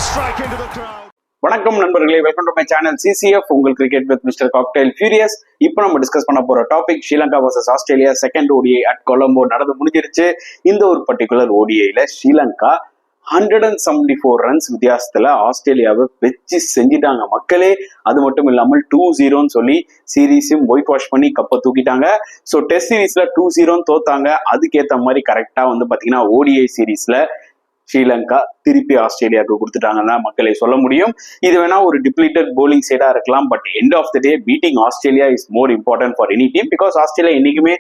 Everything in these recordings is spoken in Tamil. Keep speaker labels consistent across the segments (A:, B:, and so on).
A: strike into the crowd.
B: வணக்கம் நண்பர்களே, welcome to my channel CCF உங்கள் cricket with mister cocktail furious. இப்போ நம்ம டிஸ்கஸ் பண்ண போற topic Sri Lanka versus Australia second ODI at Colombo நடந்து முடிஞ்சிருச்சு. இந்த ஒரு பர்டிகுலர் ஓடிஐல ஸ்ரீலங்கா 174 ரன்ஸ் வித்தியாசத்துல ஆஸ்திரேலியாவை வச்சு செஞ்சிட்டாங்க மக்களே. அது மட்டும் இல்லாமல் 2-0 சொல்லி சீரீஸும் ஒயிட் வாஷ் பண்ணி கப்பை தூக்கிட்டாங்க. ஸோ டெஸ்ட் சீரீஸ்ல 2-0 தோத்தாங்க. அதுக்கேற்ற மாதிரி கரெக்டா பாத்தீங்கன்னா ஓடிஐ சீரீஸ்ல ஸ்ரீலங்கா திருப்பி ஆஸ்திரேலியாவுக்கு கொடுத்துட்டாங்கன்னா மக்களை சொல்ல முடியும். இது வேணா ஒரு டிப்ளீட்டட் போலிங் சைடா இருக்கலாம், but end of the day beating Australia is more important for any team. Because Australia என்னைக்குமே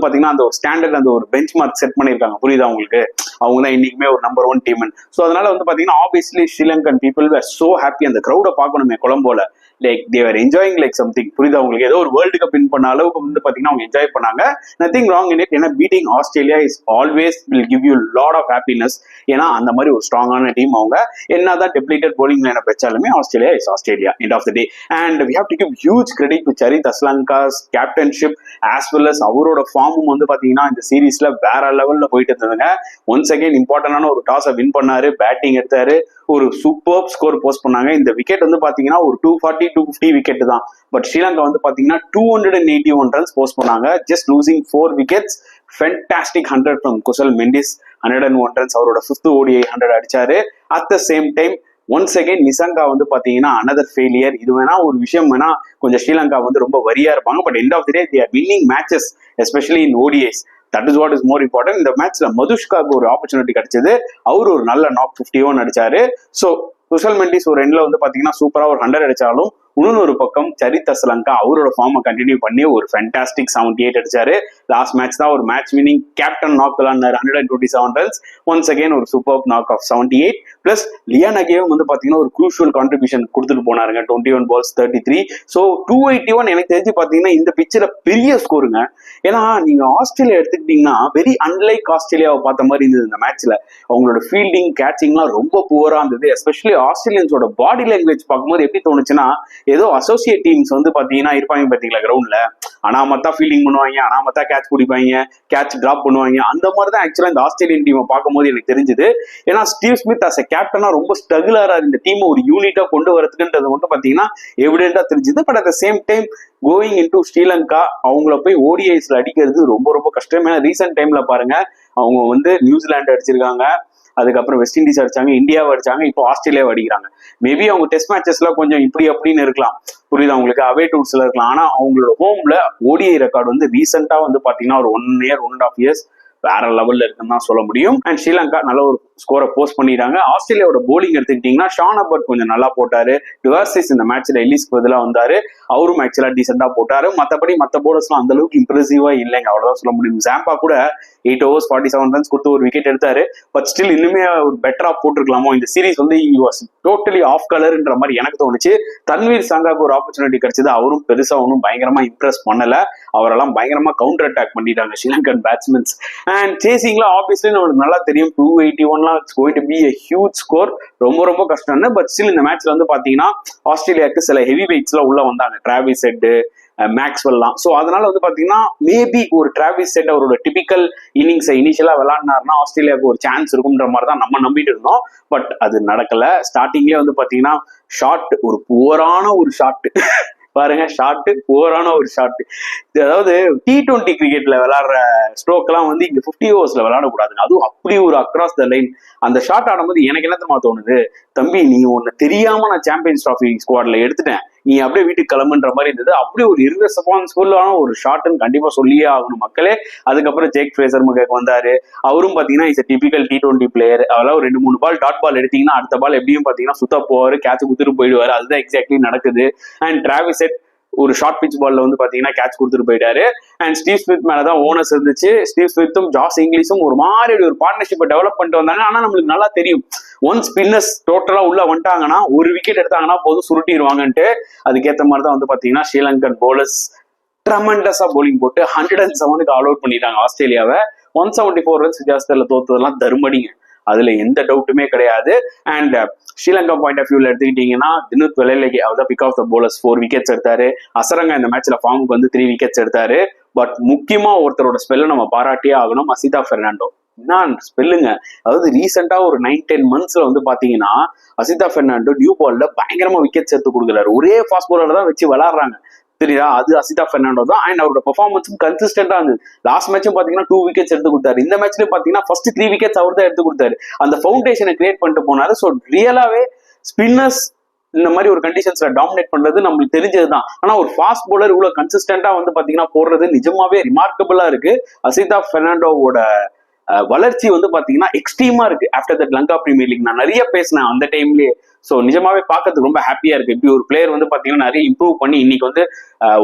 B: பாத்தீங்கன்னா அந்த ஒரு ஸ்டாண்டர்ட், அந்த ஒரு பெஞ்ச் மார்க் செட் பண்ணிருக்காங்க. புரியுதா உங்களுக்கு? அவங்க தான் இன்னைக்குமே ஒரு நம்பர் 1 டீம். ஸோ அதனால பாத்தீங்கன்னா obviously Sri Lankan people were so happy. அந்த கிரௌட பார்க்கணுமே கொலம்போல, like they were enjoying like something. புரியுதா உங்களுக்கு? ஏதோ ஒரு வேர்ல்டு கப் வின் பண்ண அளவுக்கு பாத்தீங்கன்னா அவங்க என்ஜாய் பண்ணாங்க. Nothing wrong in it. ஏன்னா beating Australia is always will give you lot of happiness. ஏன்னா அந்த மாதிரி ஒரு ஸ்ட்ராங்கான டீம் அவங்க. என்னதான் டெப்ளீட்டட் போலிங் லைனை வச்சாலுமே Australia is Australia end of the day. And we have to give huge credit to Charith Asalanka's captainship as well as அவரோட ஃபார்மும் பாத்தீங்கன்னா இந்த சீரீஸ்ல வேற லெவல்ல போயிட்டு இருந்ததுங்க. ஒன்ஸ் அகைன் இம்பார்ட்டன்டான ஒரு டாஸை வின் பண்ணாரு, பேட்டிங் எடுத்தாரு, ஒரு சூப்பர் ஸ்கோர் போஸ்ட் பண்ணாங்க. இந்த விக்கெட் பாத்தீங்கன்னா ஒரு 240-250 விக்கெட் தான். பட் ஸ்ரீலங்கா பாத்தீங்கன்னா 281 ரன்ஸ் போஸ்ட் பண்ணாங்க, just losing 4 wickets. Fantastic 100 from Kusal Mendis. 101 runs அவரோட 5th ODI 100 அடிச்சாரு. At the same time once again Nissanka பாத்தீங்கன்னா அனதர் ஃபெயிலியர். இது வேணா ஒரு விஷயம் வேணா கொஞ்சம் ஸ்ரீலங்கா ரொம்ப வரியா இருப்பாங்க. But end of the day they are winning matches, especially in ODIs. That is what is more important. இந்த மேட்ச்ல மதுஷ்காக்கு ஒரு ஆப்பர்ச்சுனிட்டி கிடைச்சது. அவரு ஒரு நல்ல நாக் 51 அடிச்சாரு. ஸோ குசல் மெண்டிஸ் ஒரு எண்ட்ல பாத்தீங்கன்னா சூப்பரா ஒரு 100 அடிச்சாலும் இன்னொரு பக்கம் சரித் அஸ்லாங்கா அவரோட ஃபார்மை கண்டினியூ பண்ணி ஒரு ஃபேண்டாஸ்டிக் 78 அடிச்சாரு. லாஸ்ட் மேட்ச் தான் ஒரு மேட்ச் வினிங் கேப்டன் நாக் விளாண்டாரு, 127 ரன்ஸ். ஒன்ஸ் அகைன் ஒரு சூப்பர் நாக் ஆஃப் 78. பிளஸ் லியான் அகேவும் பாத்தீங்கன்னா ஒரு க்ரூஷியல் கான்ட்ரிபியூஷன் கொடுத்துட்டு போனாருங்க. 21 balls 33. ஸோ 281 எனக்கு தெரிஞ்சு பாத்தீங்கன்னா இந்த பிச்சில் பெரிய ஸ்கோருங்க. ஏன்னா நீங்க ஆஸ்திரேலியா எடுத்துக்கிட்டீங்கன்னா வெரி அன்லைக் ஆஸ்திரேலியாவை பார்த்த மாதிரி இருந்தது இந்த மேட்ச்ல. அவங்களோட ஃபீல்டிங் கேச்சிங்லாம் ரொம்ப புவரா இருந்தது. எஸ்பெஷலி ஆஸ்திரேலியன்ஸோட பாடி லாங்குவேஜ் பார்க்கும்போது எப்படி தோணுச்சுன்னா, ஏதோ அசோசியேட் டீம்ஸ் பாத்தீங்கன்னா இருப்பாங்க பாத்தீங்களா கிரவுண்ட்ல, அனாமத்தா ஃபீல்டிங் பண்ணுவாங்க, அனாமத்தா கேட்ச் பிடிப்பாங்க, கேட்ச் டிராப் பண்ணுவாங்க. அந்த மாதிரி தான் ஆக்சுவலா இந்த ஆஸ்திரேலியன் டீமை பார்க்கும்போது எனக்கு தெரிஞ்சது. ஏன்னா ஸ்டீவ் ஸ்மித் அஸ் எ கேப்டனா ரொம்ப ஸ்ட்ரகிளரா இந்த டீமை ஒரு யூனிட்டா கொண்டு வரதுக்குன்றது பாத்தீங்கன்னா எவிடென்டா தெரிஞ்சது. But at the same time going into Sri Lanka அவங்கள போய் ஓடிஐஸ்ல அடிக்கிறது ரொம்ப ரொம்ப கஷ்டம். ஏன்னா ரீசெண்ட் டைம்ல பாருங்க, அவங்க நியூசிலாந்து அடிச்சிருக்காங்க, அதுக்கப்புறம் வெஸ்ட் இண்டீஸ் அடிச்சாங்க, இந்தியாவை அடிச்சாங்க, இப்போ ஆஸ்திரேலியாவை அடிக்கிறாங்க. மேபி அவங்க டெஸ்ட் மேட்சஸ்ல கொஞ்சம் இப்படி அப்படின்னு இருக்கலாம், புரியுது அவங்களுக்கு, அவே டூல்ஸ்ல இருக்கலாம். ஆனா அவங்களோட ஹோம்ல ஓடிஐ ரெக்கார்டு ரீசெண்டா பாத்தீங்கன்னா ஒரு 1 year 1.5 years வேற லெவல்ல இருக்குன்னு தான் சொல்ல முடியும். அண்ட் ஸ்ரீலங்கா நல்ல ஒரு ஸ்கோரை போஸ்ட் பண்ணிட்டாங்க. ஆஸ்திரேலியாவோட போலிங் எடுத்துக்கிட்டீங்கன்னா ஷான் அபர்ட் கொஞ்சம் நல்லா போட்டாரு. டுவார்சிஸ் இந்த மேட்ச்ல எல்லிஸ்க்கு பதிலா வந்தாரு, அவரும் ஆக்சுவலா டீசெண்டா போட்டாரு. மற்றபடி மற்ற போலர்ஸ்லாம் அந்த அளவுக்கு இம்ப்ரெசிவா இல்லைங்க, அவ்வளவுதான் சொல்ல முடியும். ஜாம்பா கூட 8 overs 47 runs கொடுத்து ஒரு விக்கெட் எடுத்தாரு. பட் ஸ்டில் இன்னுமே ஒரு பெட்டரா போட்டிருக்கலாமோ. இந்த சீரீஸ் டோட்டலி ஆஃப் கலர்ன்ற மாதிரி எனக்கு தோணுச்சு. தன்வீர் சங்காக்கு ஒரு ஆப்பர்ச்சுனிட்டி கிடைச்சது, அவரும் பெருசா ஒன்றும் பயங்கரமா இம்ப்ரெஸ் பண்ணல. அவரெல்லாம் பயங்கரமா கவுண்டர் அட்டாக் பண்ணிட்டாங்க ஸ்ரீலங்கன் பேட்ஸ்மென்ஸ். அண்ட் சேசிங்ல ஆப்வியஸ்லி நமக்கு நல்லா தெரியும் 281 it's going to be a huge score. ரொம்ப ரொம்ப கஷ்டம்னு. பட் ஸ்டில் இந்த மேட்ச்ல பாத்தீங்கன்னா ஆஸ்திரேலியாவுக்கு சில ஹெவி வெயிட்ஸ்ல உள்ள வந்தாங்க, டிராவிஸ் ஹெட், மேக்ஸ்வெல்லாம். ஸோ அதனால பாத்தீங்கன்னா மேபி ஒரு டிராவிஸ் ஹெட் அவரோட டிபிக்கல் இன்னிங்ஸை இனிஷியலா விளையாடினாருன்னா ஆஸ்திரேலியாவுக்கு ஒரு சான்ஸ் இருக்கும்ன்ற மாதிரி தான் நம்ம நம்பிட்டு இருந்தோம். பட் அது நடக்கல. ஸ்டார்டிங்லேயே பாத்தீங்கன்னா ஷாட், ஒரு புவரான ஒரு ஷாட் பாருங்க, ஷாட்டு ஓவரான ஒரு ஷாட். அதாவது T20 கிரிக்கெட்ல விளையாடுற ஸ்ட்ரோக் எல்லாம் இங்க 50 overs விளையாடக்கூடாதுங்க. அதுவும் அப்படி ஒரு அக்ராஸ் த லைன் அந்த ஷாட் ஆடும்போது எனக்கு என்ன தெரியுமா தோணுது, தம்பி நீ ஒன்னு தெரியாம நான் சாம்பியன்ஸ் டிராஃபி ஸ்குவாட்ல எடுத்துட்டேன், நீ அப்படியே வீட்டுக்கு கிளம்புன்ற மாதிரி இருந்தது. அப்படி ஒரு இர்ரெஸ்பான்சிபிளான ஒரு ஷாட்னு கண்டிப்பா சொல்லியே ஆகணும் மக்களே. அதுக்கப்புறம் ஜேக் ஃப்ரேசர் முகேக்கு வந்தாரு. அவரும் பாத்தீங்கன்னா இஸ் டிபிக்கல் T20 பிளேயர். அதெல்லாம் ஒரு 2-3 பால் டாட் பால் எடுத்தீங்கன்னா அடுத்த பால் எப்படியும் பாத்தீங்கன்னா சுத்தா போவாரு, கேட்ச் குத்துட்டு போயிடுவாரு. அதுதான் எக்ஸாக்ட்லி நடக்குது. அண்ட் டிராவிஸ் ஹெட் ஒரு ஷார்ட் பிச் பால்ல பாத்தீங்கன்னா கேட்ச் கொடுத்துட்டு போயிட்டாரு. அண்ட் ஸ்டீவ் ஸ்மித் மேலதான் ஓனர்ஸ் இருந்துச்சு. ஸ்டீவ் ஸ்மித்தும் ஜாஸ் இங்கிலீஷும் ஒரு மாதிரி ஒரு பார்ட்னர்ஷிப்பை டெவலப் பண்ணிட்டு வந்தாங்க. ஆனா நம்மளுக்கு நல்லா தெரியும், ஒன்ஸ் ஸ்பின்னர்ஸ் டோட்டலா உள்ள வந்துட்டாங்கன்னா ஒரு விக்கெட் எடுத்தாங்கன்னா போதும் சுருட்டிடுவாங்கன்ட்டு. அதுக்கேற்ற மாதிரி தான் பாத்தீங்கன்னா ஸ்ரீலங்கன் போலர்ஸ் ட்ரமெண்டஸா போலிங் போட்டு 107க்கு ஆல் அவுட் பண்ணிட்டாங்க ஆஸ்திரேலியாவை. 174 ரன்ஸ் வித்தியாசத்துல தோத்ததெல்லாம் தருமடிங்க, அதுல எந்த டவுட்டுமே கிடையாது. அண்ட் ஸ்ரீலங்கா பாயிண்ட் ஆஃப் வியூல எடுத்துக்கிட்டீங்கன்னா தினுத் வெள்ளலகி அவர் pick of the bowlers 4 wickets எடுத்தாரு. அசரங்கா இந்த மேட்ச்ல ஃபார்முக்கு 3 விக்கெட்ஸ் எடுத்தாரு. பட் முக்கியமா ஒருத்தரோட ஸ்பெல்ல நம்ம பாராட்டியே ஆகணும், அசிதா பெர்னாண்டோ. நான் ஸ்பெல்லுங்க. அதாவது ரீசெண்டா ஒரு 9-10 monthsல வந்து பாத்தீங்கன்னா அசிதா பெர்னாண்டோ நியூ பால்ல பயங்கரமா விக்கெட்ஸ் எடுத்து கொடுக்குறாரு. ஒரே ஃபாஸ்ட் பாலர் தான் வச்சு விளாடுறாங்க. தெரியுதா? அது அசிதா பெர்னாண்டோ தான். அண்ட் அவரோட பெர்ஃபார்மன்ஸும் கன்சிஸ்டன்டா இருந்தது. லாஸ்ட் மேட்சும் பாத்தீங்கன்னா 2 விக்கெட்ஸ் எடுத்து கொடுத்தாரு. இந்த மேட்ச்லயும் பாத்தீங்கன்னா ஃபர்ஸ்ட் 3 விக்கெட்ஸ் அவர் தான் எடுத்து கொடுத்தாரு. அந்த ஃபவுண்டேஷனை கிரியேட் பண்ணிட்டு போனாரு. ஸோ ரியலாவே ஸ்பின்னர்ஸ் இந்த மாதிரி ஒரு கண்டிஷன்ஸ்ல டாமினேட் பண்றது நம்மளுக்கு தெரிஞ்சதுதான். ஆனா ஒரு ஃபாஸ்ட் போலர் இவ்வளவு கன்சிஸ்டன்டா வந்து பாத்தீங்கன்னா போடுறது நிஜமாவே ரிமார்க்கபிளா இருக்கு. அசிதா பெர்னாண்டோவோட வளர்ச்சி வந்து பாத்தீங்கன்னா எக்ஸ்ட்ரீமா இருக்கு. After that Lanka premier league நான் நிறைய பேசினேன் அந்த டைம்லயே. ஸோ நிஜமாவே பார்க்கறதுக்கு ரொம்ப ஹாப்பியா இருக்கு. இப்படி ஒரு பிளேயர் வந்து பாத்தீங்கன்னா நிறைய இம்ப்ரூவ் பண்ணி இன்னைக்கு வந்து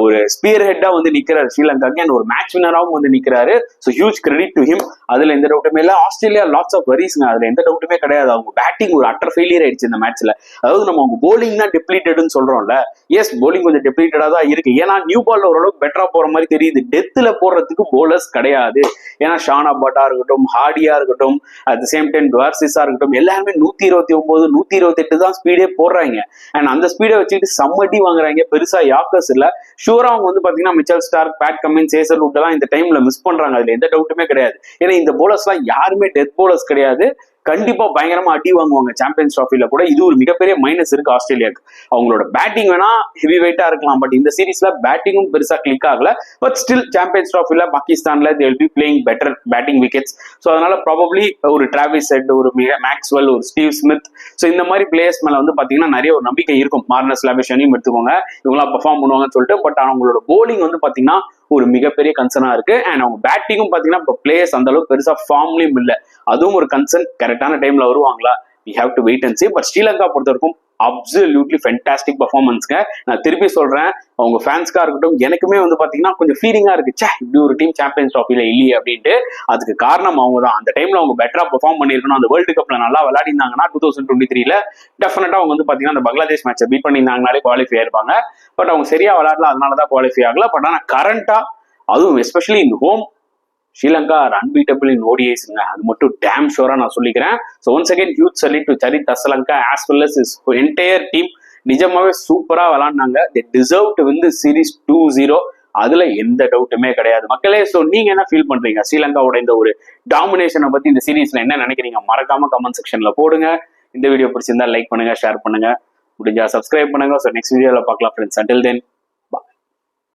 B: ஒரு ஸ்பியர் ஹெட்டா வந்து நிக்கிறாரு ஸ்ரீலங்காக்கு. அண்ட் ஒரு மேட்ச் வினராகவும் வந்து நிக்கிறாரு. So huge credit to him. அதுல எந்த டவுட்டுமே இல்லை. ஆஸ்திரேலியா லாட்ஸ் ஆஃப் வரிஸ்ங்க, அதுல எந்த டவுட்டுமே கிடையாது. அவங்க பேட்டிங் ஒரு அட்டர் ஃபெயிலியர் ஆயிடுச்சு இந்த மேட்ச்ல. அதாவது நம்ம அவங்க போலிங் தான் டெப்ளீட்டட்னு சொல்றோம்ல. எஸ், போலிங் கொஞ்சம் டெப்ளீட்டடா தான் இருக்கு. ஏன்னா நியூ பால்ல ஓரளவுக்கு பெட்டரா போற மாதிரி தெரியுது. டெத்துல போடுறதுக்கு போலர்ஸ் கிடையாது. ஏன்னா ஷானா பட்டா இருக்கட்டும், ஹார்டியா இருக்கட்டும், அட் த சேம் டைம் டுவார்சிஸா இருக்கட்டும், எல்லாருமே 129 128 தான் ஸ்பீடே போடுறாங்க. அண்ட் அந்த ஸ்பீடை வச்சுட்டு சம்மட்டி வாங்குறாங்க. பெருசா யாக்கர்ஸ் இல்ல. ஷூரா அவங்க வந்து பாத்தீங்கன்னா Mitchell Starc, Pat Cummins, Hazlewood எல்லாம் இந்த டைம்ல மிஸ் பண்றாங்க. அதுல எந்த டவுட்டுமே கிடையாது. ஏன்னா இந்த போலர்ஸ் எல்லாம் யாருமே டெத் போலர்ஸ் கிடையாது. கண்டிப்பா பயங்கரமா அடி வாங்குவாங்க சாம்பியன்ஸ் டிராஃபில கூட. இது ஒரு மிகப்பெரிய மைனஸ் இருக்கு ஆஸ்திரேலியாவுக்கு. அவங்களோட பேட்டிங் வேணா ஹெவி வெயிட்டா இருக்கலாம், பட் இந்த சீரீஸ்ல பேட்டிங்கும் பெருசா கிளிக் ஆகல. பட் ஸ்டில் சாம்பியன்ஸ் டிராஃபில பாகிஸ்தான்ல they will be playing better batting wickets. So அதனால ப்ராபப்ளி ஒரு டிராவிஸ் ஹெட், ஒரு மேக்ஸ்வெல், ஒரு ஸ்டீவ் ஸ்மித், ஸோ இந்த மாதிரி பிளேயர்ஸ் மேல வந்து பாத்தீங்கன்னா நிறைய ஒரு நம்பிக்கை இருக்கும். மார்னஸ் லாபிஷனையும் எடுத்துக்கோங்க, இவங்களா பெர்ஃபார்ம் பண்ணுவாங்கன்னு சொல்லிட்டு. பட் அவங்களோட போலிங் வந்து பாத்தீங்கன்னா ஒரு மிகப்பெரிய கன்சர்னா இருக்கு. அண்ட் அவங்க பேட்டிங்கும் பாத்தீங்கன்னா இப்போ பிளேயர்ஸ் அந்த அளவுக்கு பெருசா ஃபார்ம்லயும் இல்லை. அதுவும் ஒரு கன்சர்ன். கரெக்டான டைம்ல வருவாங்களா? we have to wait and see. But Sri Lanka பொறுத்த வரைக்கும் அப்சல்யூட்லி ஃபென்டாஸ்டிக் பர்ஃபார்மன்ஸ்ங்க. நான் திருப்பி சொல்றேன், அவங்க ஃபேன்ஸ்க்கா இருக்கட்டும், எனக்குமே வந்து பாத்தீங்கன்னா கொஞ்சம் ஃபீலிங்கா இருக்கு, சே இப்படி ஒரு டீம் சாம்பியன்ஸ் ட்ராஃபில இல்லையே அப்படின்ட்டு. அதுக்கு காரணம் அவங்க தான். அந்த டைம்ல அவங்க பெட்டரா பெர்ஃபார்ம் பண்ணிருக்கணும். அந்த வேர்ல்டு கப்ல நல்லா விளையாடினாங்கன்னா 2023ல டெஃபினட்டா அவங்க வந்து பாத்தீங்கன்னா அந்த பங்களாதேஷ் மேட்சை பீட் பண்ணியிருந்தாங்கனாலே குவாலிஃபை ஆயிருப்பாங்க. பட் அவங்க சரியா விளையாடல, அதனாலதான் குவாலிஃபை ஆகல. பட் ஆனா கரண்டா, அதுவும் especially in home, Sri Lanka are unbeatable in ஓடிஐஸ்ங்க. அது மட்டும் டேம் ஷோரா நான் சொல்லிக்கிறேன். So once again huge salute to Charith Asalanka as well as his entire team. நிஜமாவே சூப்பரா விளாண்டாங்க. They deserve to win the series 2-0. அதுல எந்த டவுட்டுமே கிடையாது மக்களே. ஸோ நீங்க என்ன ஃபீல் பண்றீங்க ஸ்ரீலங்காவோட இந்த ஒரு டாமினேஷனை பத்தி, இந்த சீரீஸ்ல என்ன நினைக்கிறீங்க? மறக்காம கமெண்ட் செக்ஷன்ல போடுங்க. இந்த வீடியோ பிடிச்சிருந்தா லைக் பண்ணுங்க, ஷேர் பண்ணுங்க, முடிஞ்சா சப்ஸ்கிரைப் பண்ணுங்க. ஸோ நெக்ஸ்ட் வீடியோல பார்க்கலாம் ஃப்ரெண்ட்ஸ். Until then